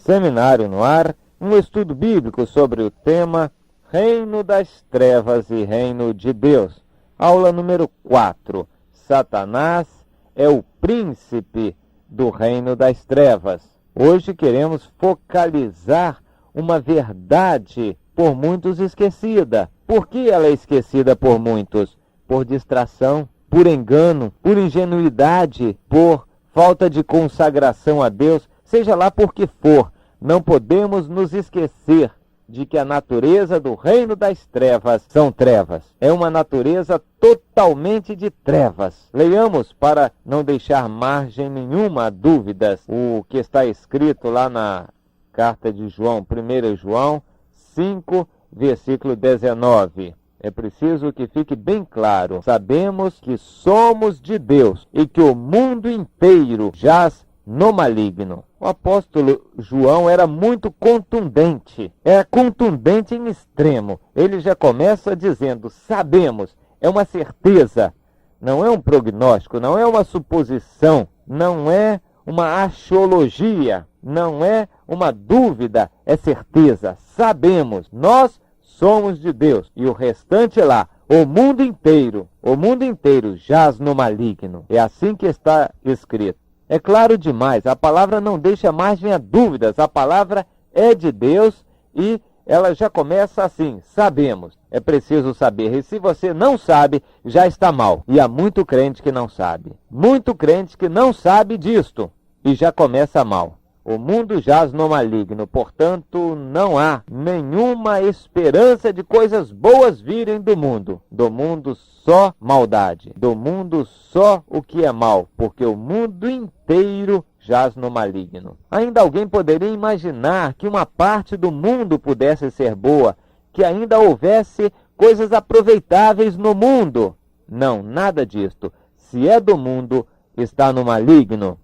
Seminário no Ar, um estudo bíblico sobre o tema Reino das Trevas e Reino de Deus. Aula número 4. Satanás é o príncipe do reino das trevas. Hoje queremos focalizar uma verdade por muitos esquecida. Por que ela é esquecida por muitos? Por distração, por engano, por ingenuidade, por falta de consagração a Deus, seja lá por que for. Não podemos nos esquecer de que a natureza do reino das trevas são trevas. É uma natureza totalmente de trevas. Leiamos para não deixar margem nenhuma a dúvidas o que está escrito lá na carta de João, 1 João 5, versículo 19. É preciso que fique bem claro. Sabemos que somos de Deus e que o mundo inteiro jaz no maligno. O apóstolo João era muito contundente. É contundente em extremo. Ele já começa dizendo, sabemos, é uma certeza. Não é um prognóstico, não é uma suposição, não é uma axiologia, não é uma dúvida, é certeza. Sabemos, nós somos de Deus. E o restante lá, o mundo inteiro jaz no maligno. É assim que está escrito. É claro demais, a palavra não deixa margem a dúvidas, a palavra é de Deus e ela já começa assim, sabemos. É preciso saber, e se você não sabe, já está mal. E há muito crente que não sabe. Muito crente que não sabe disto e já começa mal. O mundo jaz no maligno, portanto, não há nenhuma esperança de coisas boas virem do mundo. Do mundo só maldade, do mundo só o que é mal, porque o mundo inteiro jaz no maligno. Ainda alguém poderia imaginar que uma parte do mundo pudesse ser boa, que ainda houvesse coisas aproveitáveis no mundo. Não, nada disto. Se é do mundo, está no maligno.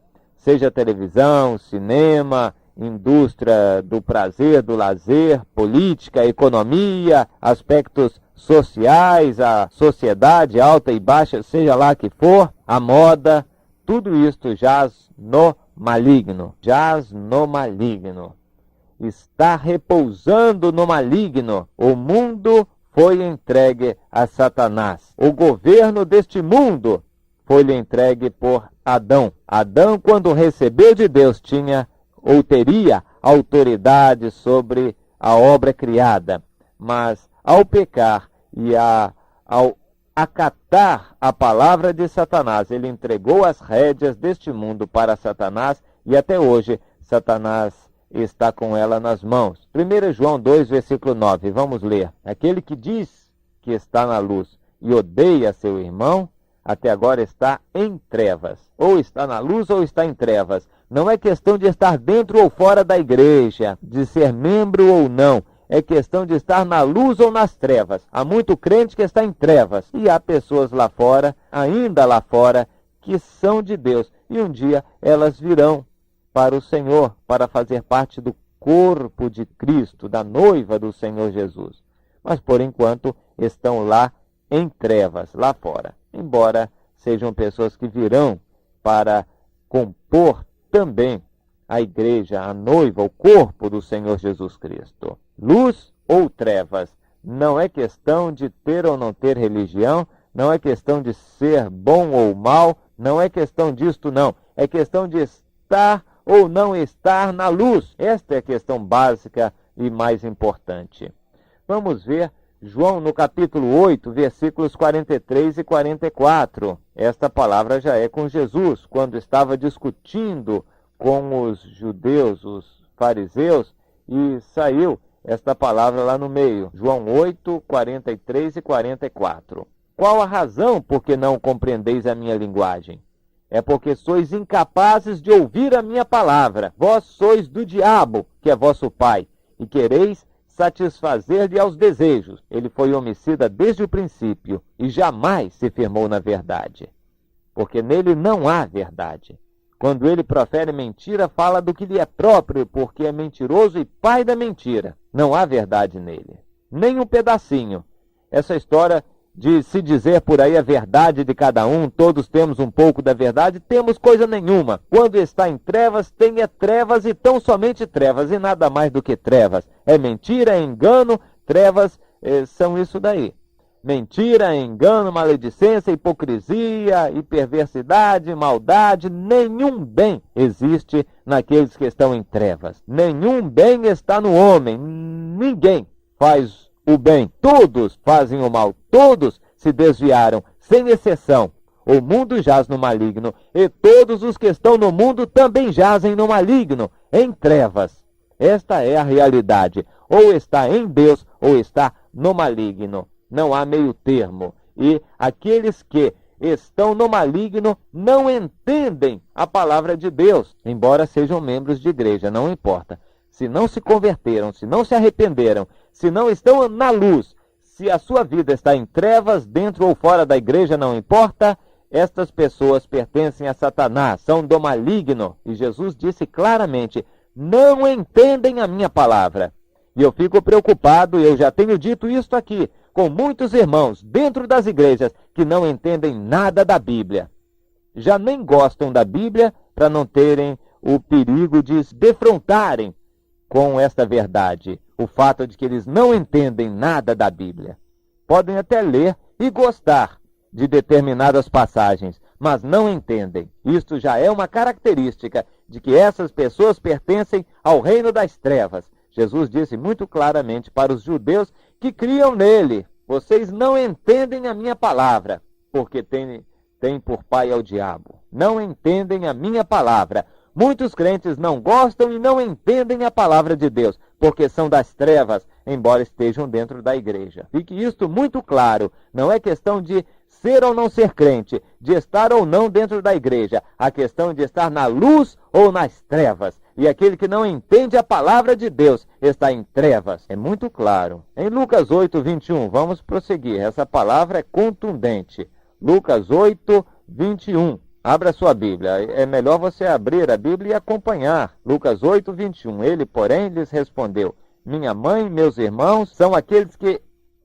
Seja televisão, cinema, indústria do prazer, do lazer, política, economia, aspectos sociais, a sociedade alta e baixa, seja lá que for, a moda, tudo isto jaz no maligno. Jaz no maligno. Está repousando no maligno. O mundo foi entregue a Satanás. O governo deste mundo foi-lhe entregue por Adão. Adão, quando recebeu de Deus, tinha ou teria autoridade sobre a obra criada. Mas ao pecar e ao acatar a palavra de Satanás, ele entregou as rédeas deste mundo para Satanás e até hoje Satanás está com ela nas mãos. 1 João 2, versículo 9, vamos ler. Aquele que diz que está na luz e odeia seu irmão, até agora está em trevas. Ou está na luz ou está em trevas. Não é questão de estar dentro ou fora da igreja, de ser membro ou não. É questão de estar na luz ou nas trevas. Há muito crente que está em trevas. E há pessoas lá fora, ainda lá fora, que são de Deus. E um dia elas virão para o Senhor, para fazer parte do corpo de Cristo, da noiva do Senhor Jesus. Mas por enquanto estão lá em trevas, lá fora. Embora sejam pessoas que virão para compor também a igreja, a noiva, o corpo do Senhor Jesus Cristo. Luz ou trevas, não é questão de ter ou não ter religião, não é questão de ser bom ou mal, não é questão disto não, é questão de estar ou não estar na luz. Esta é a questão básica e mais importante. Vamos ver João, no capítulo 8, versículos 43 e 44. Esta palavra já é com Jesus, quando estava discutindo com os judeus, os fariseus, e saiu esta palavra lá no meio. João 8, 43 e 44. Qual a razão por que não compreendeis a minha linguagem? É porque sois incapazes de ouvir a minha palavra. Vós sois do diabo, que é vosso pai, e quereis satisfazer-lhe aos desejos. Ele foi homicida desde o princípio e jamais se firmou na verdade, porque nele não há verdade. Quando ele profere mentira, fala do que lhe é próprio, porque é mentiroso e pai da mentira. Não há verdade nele, nem um pedacinho. Essa história de se dizer por aí a verdade de cada um, todos temos um pouco da verdade, temos coisa nenhuma. Quando está em trevas, tem trevas e tão somente trevas, e nada mais do que trevas. É mentira, é engano, trevas são isso daí. Mentira, engano, maledicência, hipocrisia e perversidade, maldade, nenhum bem existe naqueles que estão em trevas. Nenhum bem está no homem, ninguém faz o bem. Todos fazem o mal, todos se desviaram, sem exceção. O mundo jaz no maligno, e todos os que estão no mundo também jazem no maligno, em trevas. Esta é a realidade. Ou está em Deus, ou está no maligno. Não há meio termo. E aqueles que estão no maligno não entendem a palavra de Deus, embora sejam membros de igreja, não importa. Se não se converteram, se não se arrependeram, se não estão na luz, se a sua vida está em trevas, dentro ou fora da igreja, não importa, estas pessoas pertencem a Satanás, são do maligno. E Jesus disse claramente, não entendem a minha palavra. E eu fico preocupado, eu já tenho dito isto aqui, com muitos irmãos dentro das igrejas que não entendem nada da Bíblia. Já nem gostam da Bíblia para não terem o perigo de se defrontarem com esta verdade. O fato de que eles não entendem nada da Bíblia. Podem até ler e gostar de determinadas passagens, mas não entendem. Isto já é uma característica de que essas pessoas pertencem ao reino das trevas. Jesus disse muito claramente para os judeus que criam nele, vocês não entendem a minha palavra, porque têm por pai ao diabo. Não entendem a minha palavra. Muitos crentes não gostam e não entendem a palavra de Deus, porque são das trevas, embora estejam dentro da igreja. Fique isto muito claro, não é questão de ser ou não ser crente, de estar ou não dentro da igreja. A questão é de estar na luz ou nas trevas. E aquele que não entende a palavra de Deus está em trevas. É muito claro. Em Lucas 8, 21, vamos prosseguir. Essa palavra é contundente. Lucas 8, 21. Abra sua Bíblia. É melhor você abrir a Bíblia e acompanhar. Lucas 8, 21. Ele, porém, lhes respondeu, minha mãe e meus irmãos são aqueles que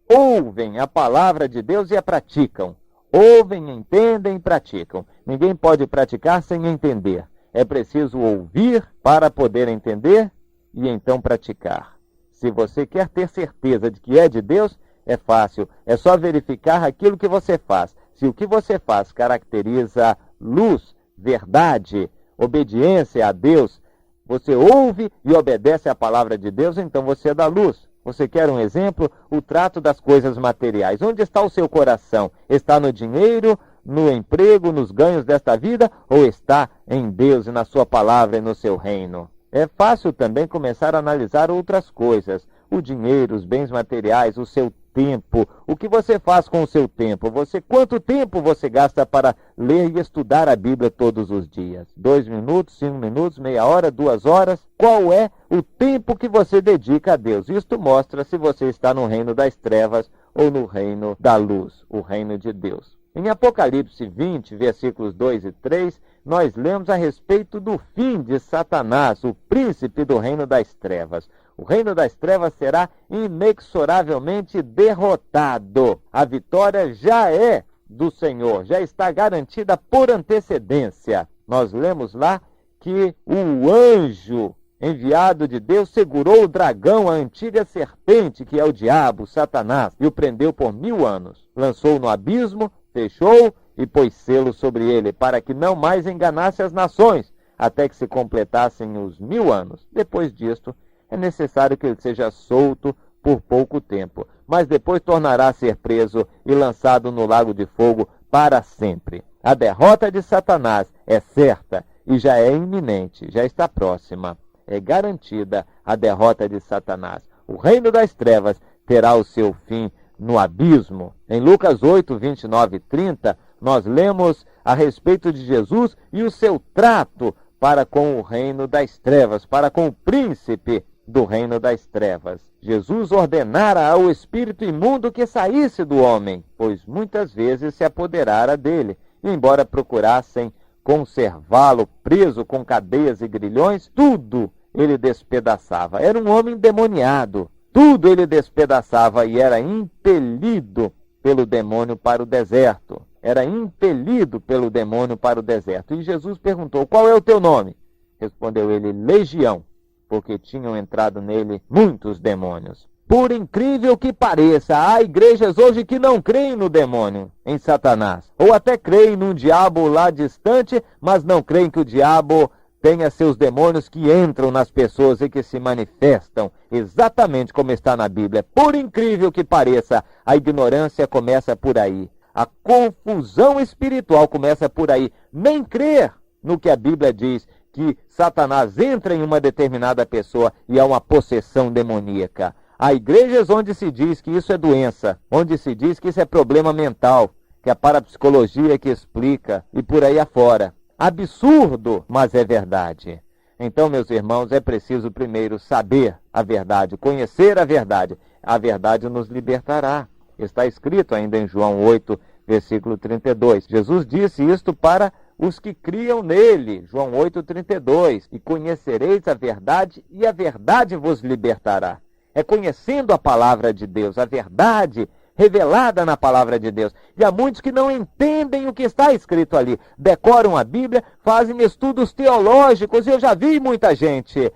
ouvem a palavra de Deus e a praticam. Ouvem, entendem e praticam. Ninguém pode praticar sem entender. É preciso ouvir para poder entender e então praticar. Se você quer ter certeza de que é de Deus, é fácil. É só verificar aquilo que você faz. Se o que você faz caracteriza luz, verdade, obediência a Deus, você ouve e obedece à palavra de Deus, então você é da luz. Você quer um exemplo? O trato das coisas materiais. Onde está o seu coração? Está no dinheiro, no emprego, nos ganhos desta vida, ou está em Deus e na sua palavra e no seu reino? É fácil também começar a analisar outras coisas. O dinheiro, os bens materiais, o seu tempo. O que você faz com o seu tempo? Quanto tempo você gasta para ler e estudar a Bíblia todos os dias? 2 minutos, 5 minutos, meia hora, 2 horas? Qual é o tempo que você dedica a Deus? Isto mostra se você está no reino das trevas ou no reino da luz, o reino de Deus. Em Apocalipse 20, versículos 2 e 3, nós lemos a respeito do fim de Satanás, o príncipe do reino das trevas. O reino das trevas será inexoravelmente derrotado. A vitória já é do Senhor, já está garantida por antecedência. Nós lemos lá que o anjo enviado de Deus segurou o dragão, a antiga serpente, que é o diabo, Satanás, e o prendeu por 1000 anos. Lançou no abismo, fechou e pôs selo sobre ele, para que não mais enganasse as nações, até que se completassem os 1000 anos. Depois disto, é necessário que ele seja solto por pouco tempo, mas depois tornará a ser preso e lançado no lago de fogo para sempre. A derrota de Satanás é certa e já é iminente, já está próxima. É garantida a derrota de Satanás. O reino das trevas terá o seu fim no abismo. Em Lucas 8, 29 e 30, nós lemos a respeito de Jesus e o seu trato para com o reino das trevas, para com o príncipe do reino das trevas. Jesus ordenara ao espírito imundo que saísse do homem, pois muitas vezes se apoderara dele, e embora procurassem conservá-lo preso com cadeias e grilhões, tudo ele despedaçava. Era um homem endemoniado. Tudo ele despedaçava e era impelido pelo demônio para o deserto. Era impelido pelo demônio para o deserto. E Jesus perguntou: qual é o teu nome? Respondeu ele: Legião, porque tinham entrado nele muitos demônios. Por incrível que pareça, há igrejas hoje que não creem no demônio, em Satanás. Ou até creem num diabo lá distante, mas não creem que o diabo tenha seus demônios que entram nas pessoas e que se manifestam exatamente como está na Bíblia. Por incrível que pareça, a ignorância começa por aí. A confusão espiritual começa por aí. Nem crer no que a Bíblia diz, que Satanás entra em uma determinada pessoa e há uma possessão demoníaca. Há igrejas onde se diz que isso é doença, onde se diz que isso é problema mental, que é a parapsicologia que explica, e por aí afora. Absurdo, mas é verdade. Então, meus irmãos, é preciso primeiro saber a verdade, conhecer a verdade. A verdade nos libertará. Está escrito ainda em João 8, versículo 32. Jesus disse isto para os que criam nele. João 8, 32. E conhecereis a verdade, e a verdade vos libertará. É conhecendo a palavra de Deus, a verdade revelada na palavra de Deus. E há muitos que não entendem o que está escrito ali. Decoram a Bíblia, fazem estudos teológicos, e eu já vi muita gente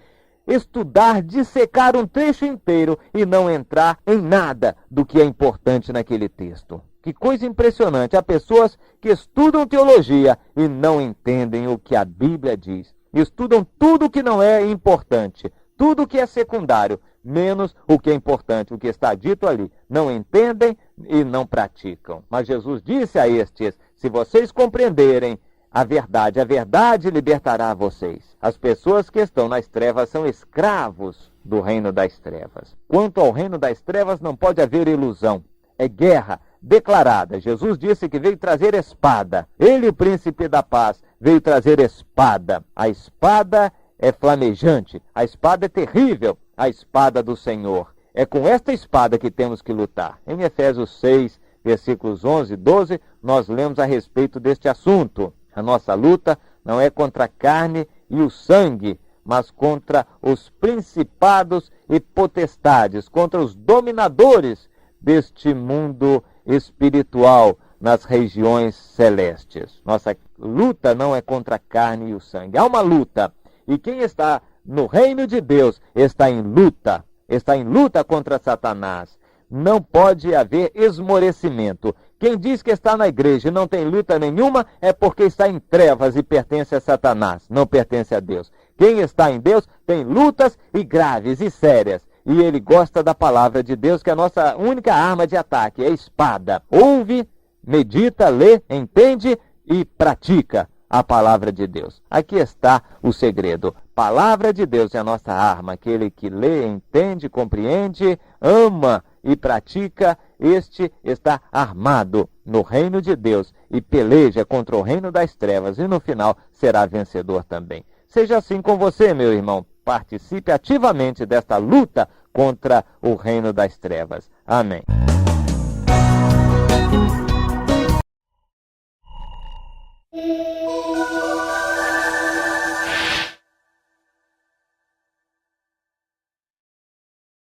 estudar, dissecar um trecho inteiro e não entrar em nada do que é importante naquele texto. Que coisa impressionante. Há pessoas que estudam teologia e não entendem o que a Bíblia diz. Estudam tudo que não é importante, tudo que é secundário, menos o que é importante, o que está dito ali. Não entendem e não praticam. Mas Jesus disse a estes: se vocês compreenderem a verdade libertará vocês. As pessoas que estão nas trevas são escravos do reino das trevas. Quanto ao reino das trevas, não pode haver ilusão. É guerra declarada. Jesus disse que veio trazer espada. Ele, o príncipe da paz, veio trazer espada. A espada é flamejante. A espada é terrível. A espada do Senhor. É com esta espada que temos que lutar. Em Efésios 6, versículos 11 e 12, nós lemos a respeito deste assunto. A nossa luta não é contra a carne e o sangue, mas contra os principados e potestades, contra os dominadores deste mundo espiritual nas regiões celestes. Nossa luta não é contra a carne e o sangue. Há uma luta. E quem está no reino de Deus está em luta contra Satanás. Não pode haver esmorecimento. Quem diz que está na igreja e não tem luta nenhuma é porque está em trevas e pertence a Satanás, não pertence a Deus. Quem está em Deus tem lutas e graves e sérias. E ele gosta da palavra de Deus, que é a nossa única arma de ataque, é a espada. Ouve, medita, lê, entende e pratica a palavra de Deus. Aqui está o segredo. Palavra de Deus é a nossa arma. Aquele que lê, entende, compreende, ama e pratica, este está armado no reino de Deus e peleja contra o reino das trevas e no final será vencedor também. Seja assim com você, meu irmão. Participe ativamente desta luta contra o reino das trevas. Amém.